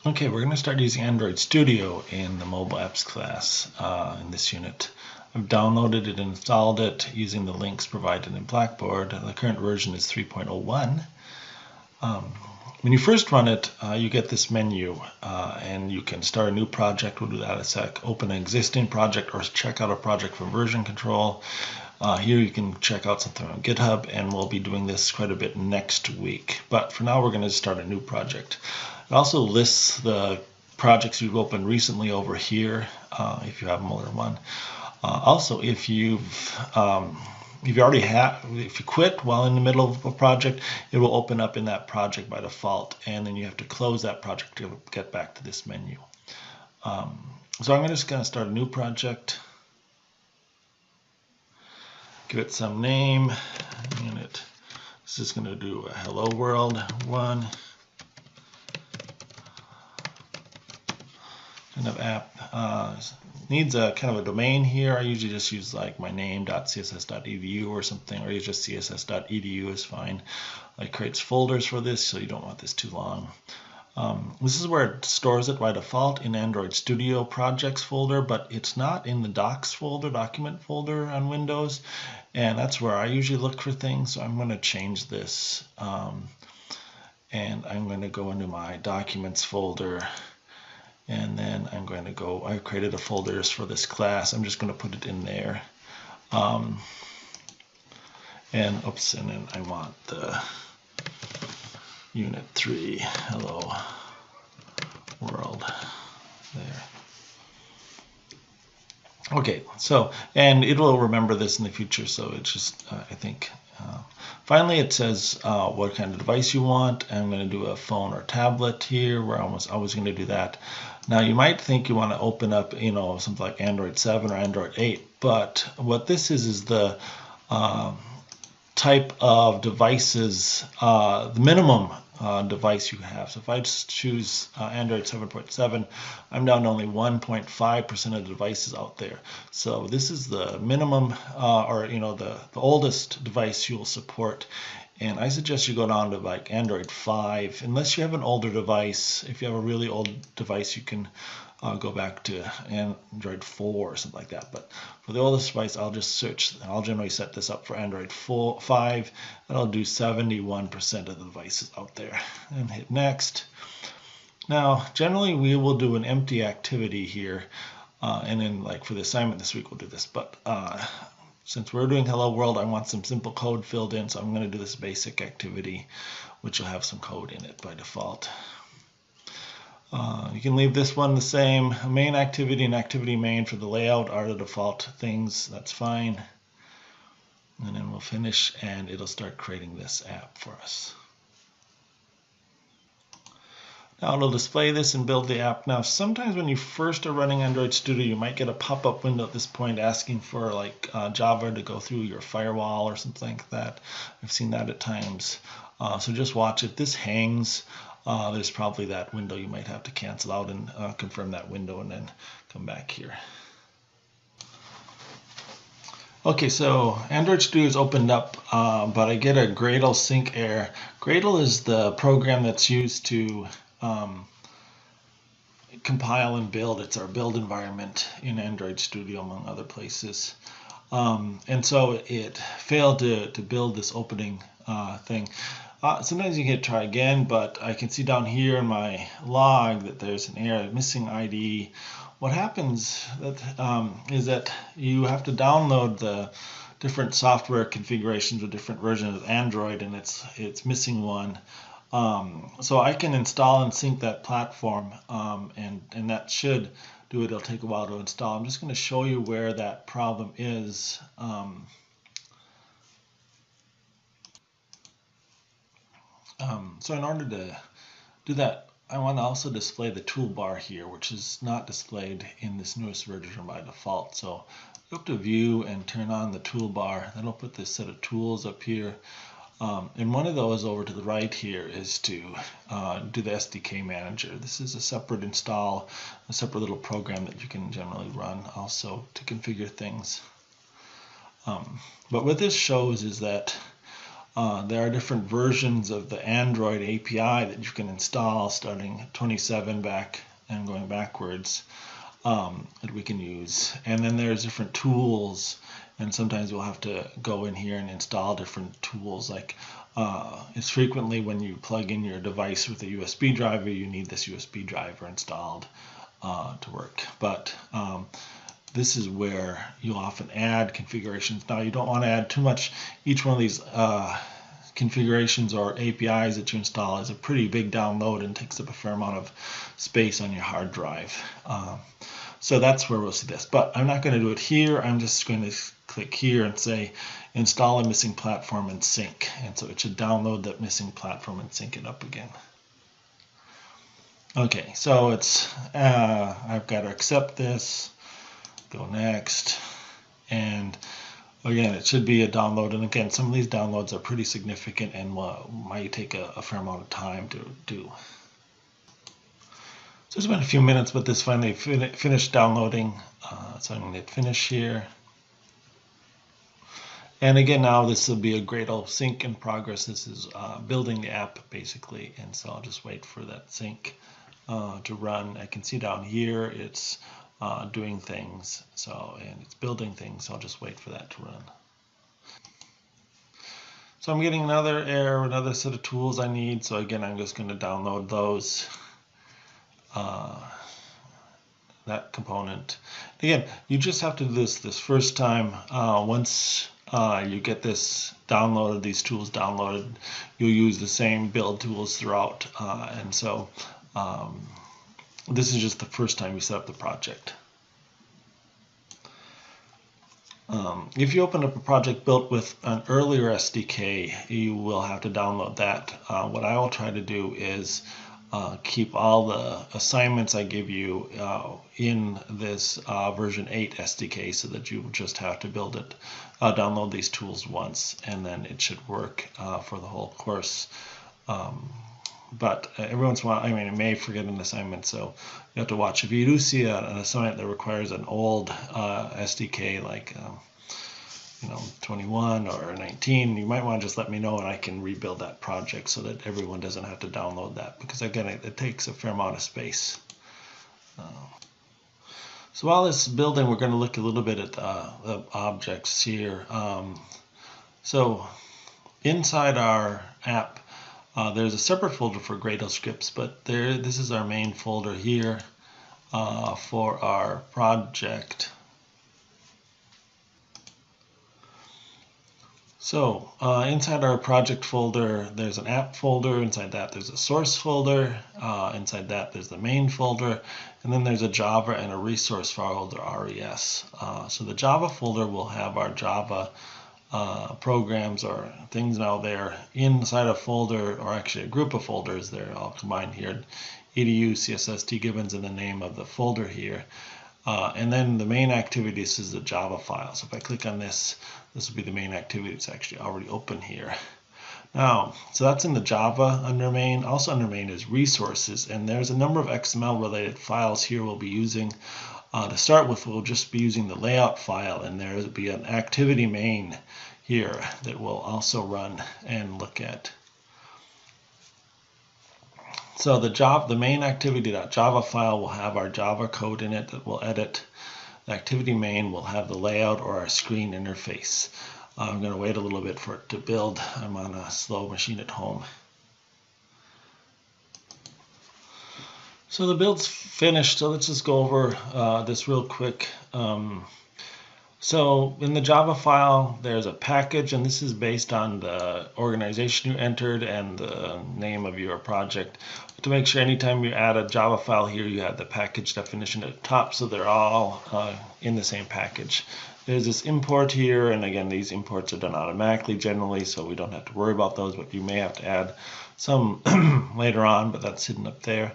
Okay, we're going to start using Android Studio in the mobile apps class in this unit. I've downloaded it and installed it using the links provided in Blackboard. The current version is 3.01. When you first run it, you get this menu and you can start a new project. We'll do that in a sec. Open an existing project or check out a project from version control. Here you can check out something on GitHub, and we'll be doing this quite a bit next week. But for now, we're going to start a new project. It also lists the projects you've opened recently over here, if you have more than one. Also, if you quit while in the middle of a project, it will open up in that project by default, and then you have to close that project to get back to this menu. So I'm just going to start a new project. Give it some name. This is going to do a Hello World 1. Kind of app needs a kind of a domain here. I usually just use like my name.css.edu or something, or use just css.edu is fine. It creates folders for this, so you don't want this too long. This is where it stores it by default in Android Studio projects folder, but it's not in the docs folder, document folder on Windows, and that's where I usually look for things. So I'm going to change this, and I'm going to go into my documents folder. And then I'm going to go, I created a folders for this class. I'm just going to put it in there. And then I want the unit 3, hello world there. Okay, so, and it will remember this in the future, so it's just, I think, finally it says what kind of device you want. I'm going to do a phone or tablet here. We're almost always going to do that. Now you might think you want to open up, something like Android 7 or Android 8, but what this is the type of devices, the minimum device you have. So if I just choose Android 7.7, I'm down to only 1.5% of the devices out there. So this is the minimum, or the oldest device you will support. And I suggest you go down to like Android 5, unless you have an older device. If you have a really old device, you can go back to Android 4 or something like that. But for the oldest device, I'll just search. I'll generally set this up for Android 5, and I'll do 71% of the devices out there. And hit next. Now, generally, we will do an empty activity here. And then, like for the assignment this week, we'll do this. But since we're doing Hello World, I want some simple code filled in, so I'm going to do this basic activity, which will have some code in it by default. You can leave this one the same. Main activity and activity main for the layout are the default things. That's fine. And then we'll finish, and it'll start creating this app for us. Now it'll display this and build the app. Now sometimes when you first are running Android Studio, you might get a pop-up window at this point asking for like Java to go through your firewall or something like that. I've seen that at times. So just watch it. This hangs. There's probably that window you might have to cancel out and confirm that window and then come back here. Okay, so Android Studio is opened up, but I get a Gradle sync error. Gradle is the program that's used to compile and build. It's our build environment in Android Studio, among other places. And so it failed to build this opening thing. Sometimes you can try again, but I can see down here in my log that there's an error, missing ID. What happens is that you have to download the different software configurations with different versions of Android, and it's missing one. So I can install and sync that platform, and that should do it. It'll take a while to install. I'm just going to show you where that problem is. So in order to do that, I want to also display the toolbar here, which is not displayed in this newest version by default. So go up to View and turn on the toolbar. That'll put this set of tools up here. And one of those over to the right here is to do the SDK manager. This is a separate install, a separate little program that you can generally run also to configure things. But what this shows is that There are different versions of the Android API that you can install, starting 27 back and going backwards, that we can use. And then there's different tools, and sometimes we'll have to go in here and install different tools. Like it's frequently when you plug in your device with a USB driver, you need this USB driver installed to work. But this is where you'll often add configurations. Now, you don't want to add too much. Each one of these configurations or APIs that you install is a pretty big download and takes up a fair amount of space on your hard drive. So that's where we'll see this. But I'm not going to do it here. I'm just going to click here and say install a missing platform and sync. And so it should download that missing platform and sync it up again. Okay, so it's I've got to accept this. Go next, and again, it should be a download. And again, some of these downloads are pretty significant and might take a fair amount of time to do. So it's been a few minutes, but this finally finished downloading. So I'm going to hit finish here. And again, now this will be a Gradle sync in progress. This is building the app basically, and so I'll just wait for that sync to run. I can see down here it's doing things, and it's building things, so I'll just wait for that to run. So I'm getting another error, another set of tools I need, so again I'm just going to download those, that component. Again, you just have to do this first time. Once you get this downloaded, these tools downloaded, you'll use the same build tools throughout, and so this is just the first time you set up the project. If you open up a project built with an earlier SDK, you will have to download that. What I will try to do is keep all the assignments I give you in this version 8 SDK, so that you just have to build it, download these tools once, and then it should work for the whole course. But every once in a while, it may forget an assignment, so you have to watch. If you do see an assignment that requires an old SDK, like 21 or 19, you might want to just let me know, and I can rebuild that project so that everyone doesn't have to download that, because again, it takes a fair amount of space. So while this is building, we're going to look a little bit at the objects here. So inside our app, there's a separate folder for Gradle scripts, but this is our main folder here for our project. So inside our project folder, there's an app folder. Inside that, there's a source folder. Inside that, there's the main folder. And then there's a Java and a resource folder, RES. So the Java folder will have our Java programs or things now there inside a folder, or actually a group of folders. They're all combined here. edu, CSS, tgibbons, and the name of the folder here. And then the main activities is the Java file. So if I click on this, this will be the main activity. It's actually already open here. Now, so that's in the Java under main. Also under main is resources, and there's a number of XML related files here we'll be using. To start with, we'll just be using the layout file, and there will be an activity main here that we'll also run and look at. So the main activity.java file will have our Java code in it that we'll edit. The activity main will have the layout or our screen interface. I'm going to wait a little bit for it to build. I'm on a slow machine at home. So the build's finished, so let's just go over this real quick. So in the Java file, there's a package, and this is based on the organization you entered and the name of your project. To make sure anytime you add a Java file here, you have the package definition at the top, so they're all in the same package. There's this import here, and again, these imports are done automatically generally, so we don't have to worry about those, but you may have to add some later on, but that's hidden up there.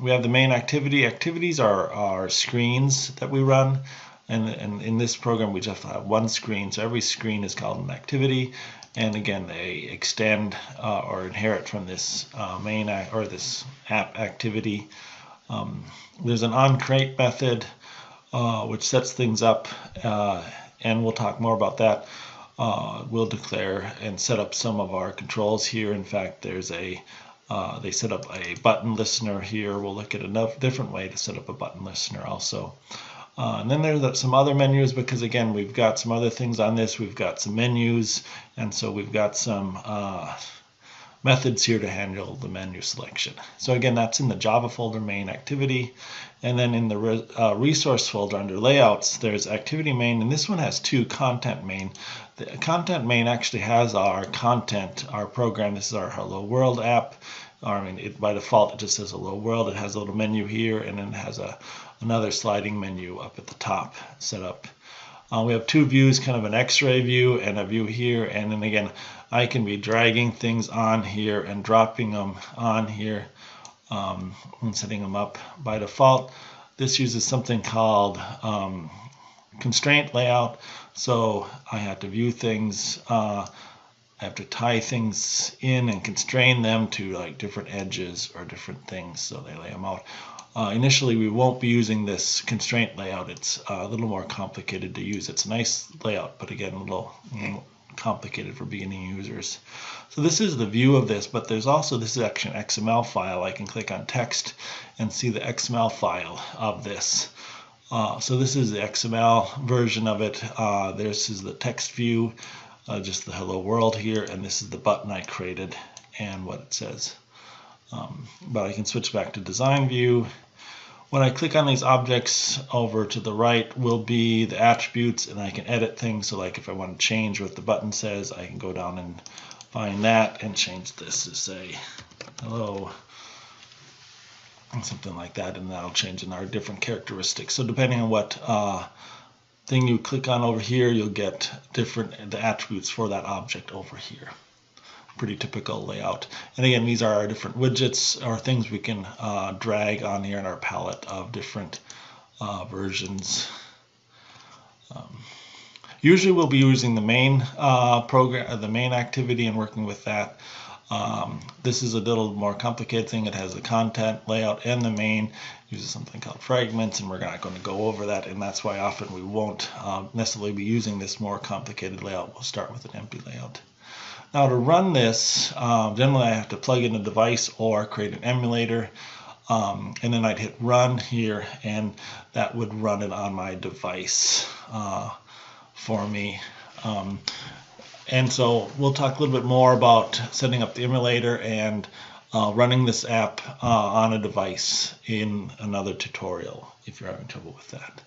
We have the main activity. Activities are our screens that we run, and in this program we just have one screen, so every screen is called an activity, and again they extend or inherit from this this app activity. There's an onCreate method which sets things up, and we'll talk more about that. we'll declare and set up some of our controls here. In fact, there's a they set up a button listener here. We'll look at a different way to set up a button listener also. And then there's some other menus, because again, we've got some other things on this. We've got some menus, and so we've got some methods here to handle the menu selection. So again, that's in the Java folder, main activity. And then in the resource folder under layouts, there's activity main, and this one has two, content main. The content main actually has our content, our program. This is our Hello World app. By default, it just says Hello World. It has a little menu here, and then it has another sliding menu up at the top set up. We have two views, kind of an X-ray view and a view here. And then again, I can be dragging things on here and dropping them on here and setting them up. By default, this uses something called constraint layout. So I have to view things. I have to tie things in and constrain them to like different edges or different things, so they lay them out. Initially, we won't be using this constraint layout. It's a little more complicated to use. It's a nice layout, but again, a little complicated for beginning users. So this is the view of this, but there's also, this is actually an XML file. I can click on text and see the XML file of this. So this is the XML version of it. This is the text view, just the hello world here, and this is the button I created and what it says. But I can switch back to design view. When I click on these objects, over to the right will be the attributes, and I can edit things. So like if I want to change what the button says, I can go down and find that and change this to say hello, and something like that, and that'll change in our different characteristics. So depending on what thing you click on over here, you'll get the attributes for that object over here. Pretty typical layout. And again, these are our different widgets or things we can drag on here in our palette of different versions. Usually we'll be using the main program, the main activity, and working with that. This is a little more complicated thing. It has the content layout and the main. It uses something called fragments, and we're not going to go over that, and that's why often we won't necessarily be using this more complicated layout. We'll start with an empty layout. Now to run this, generally I have to plug in a device or create an emulator, and then I'd hit run here, and that would run it on my device for me. And so we'll talk a little bit more about setting up the emulator and running this app on a device in another tutorial if you're having trouble with that.